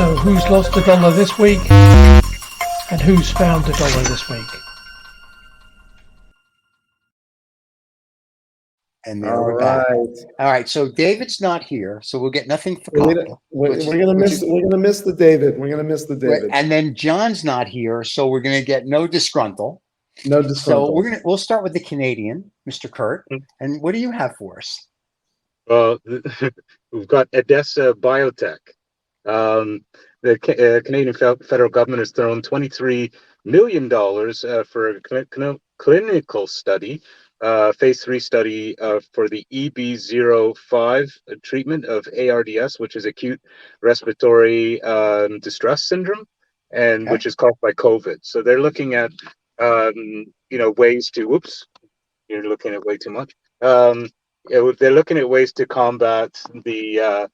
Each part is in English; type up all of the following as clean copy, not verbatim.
So, who's lost a dollar this week? And who's found a dollar this week? And there we're back. All right. So David's not here, so we'll get nothing for cocktail. We're gonna miss the David. We're gonna miss the David. And then John's not here, so we're gonna get no disgruntle. No disgruntle. So we'll start with the Canadian, Mr. Kurt. And what do you have for us? Well, we've got Adessa Biotech. The Canadian federal government has thrown $23 million for a clinical study, phase 3 study for the EB05 treatment of ARDS, which is acute respiratory distress syndrome, and which is caused by COVID. So they're looking at, ways to, whoops, you're looking at way too much. They're looking at ways to combat the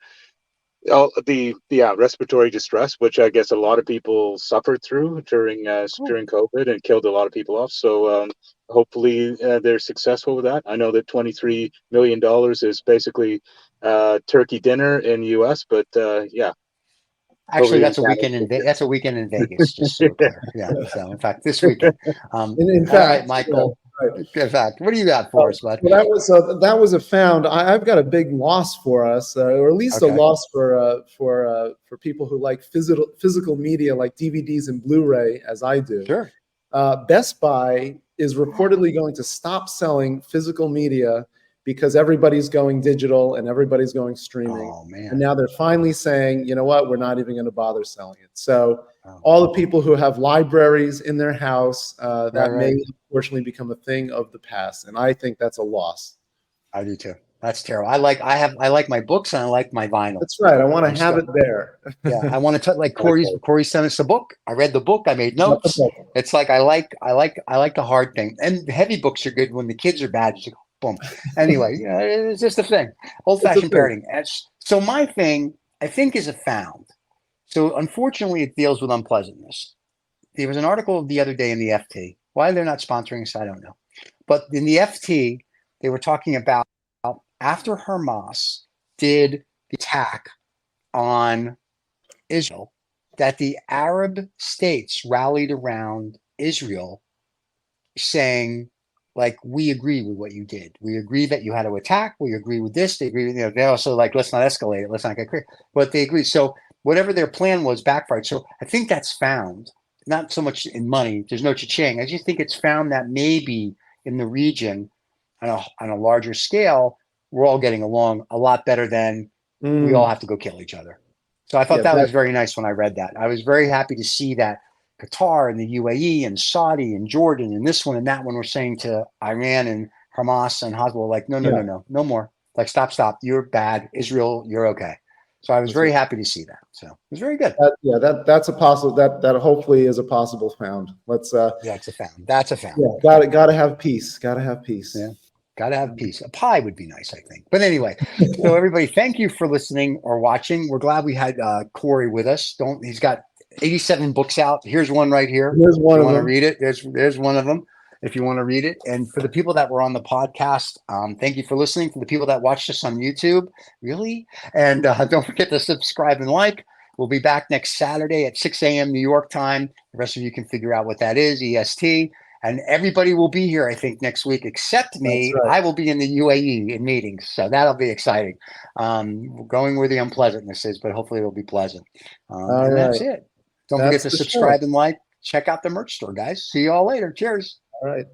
respiratory distress, which I guess a lot of people suffered through during COVID and killed a lot of people off. So hopefully they're successful with that. I know that $23 million is basically turkey dinner in the U.S., but yeah. Actually, that's a weekend in Vegas. Just so clear. Yeah. So in fact, this weekend. In fact, all right, Michael. In fact, what do you got for us, bud? Well, that was a found. I've got a big loss for us, or at least a loss for people who like physical media, like DVDs and Blu-ray, as I do. Sure. Best Buy is reportedly going to stop selling physical media because everybody's going digital and everybody's going streaming. Oh, man. And now they're finally saying, you know what, we're not even going to bother selling it. So all the people who have libraries in their house, may unfortunately become a thing of the past. And I think that's a loss. I do too. That's terrible. I like my books and I like my vinyl. That's right. I want to have it there. Yeah. I want to like Corey sent us a book. I read the book. I made notes. It's like I like the hard thing. And the heavy books are good when the kids are bad. Just boom. Anyway, it's just a thing. Old-fashioned parenting. So my thing, I think, is a found. So unfortunately, it deals with unpleasantness. There was an article the other day in the FT. Why they're not sponsoring us, I don't know. But in the FT, they were talking about after Hamas did the attack on Israel, that the Arab states rallied around Israel saying, like, we agree with what you did. We agree that you had to attack. We agree with this. They agree with, they also like, let's not escalate it. Let's not get crazy. But they agree. So whatever their plan was backfired. So I think that's found, not so much in money. There's no cha-ching. I just think it's found that maybe in the region on a larger scale, we're all getting along a lot better than we all have to go kill each other. So I thought that was very nice when I read that. I was very happy to see that Qatar and the UAE and Saudi and Jordan and this one and that one were saying to Iran and Hamas and Hezbollah, like, no more. Like, stop. You're bad. Israel, you're okay. So I was very happy to see that. So it was very good. That's a possible. That hopefully is a possible found. Let's. It's a found. That's a found. Yeah, gotta have peace. Gotta have peace. Yeah, gotta have peace. A pie would be nice, I think. But anyway, so everybody, thank you for listening or watching. We're glad we had Corey with us. He's got 87 books out. Here's one right here. Here's one of them. Want to read it? There's one of them. If you want to read it. And for the people that were on the podcast, thank you for listening. For the people that watched us on YouTube, really? And don't forget to subscribe and like. We'll be back next Saturday at 6 a.m. New York time. The rest of you can figure out what that is, EST. And everybody will be here, I think, next week, except me. Right. I will be in the UAE in meetings. So that'll be exciting. We're going where the unpleasantness is, but hopefully it'll be pleasant. And that's it. Don't forget to subscribe and like. Check out the merch store, guys. See you all later. Cheers. All right.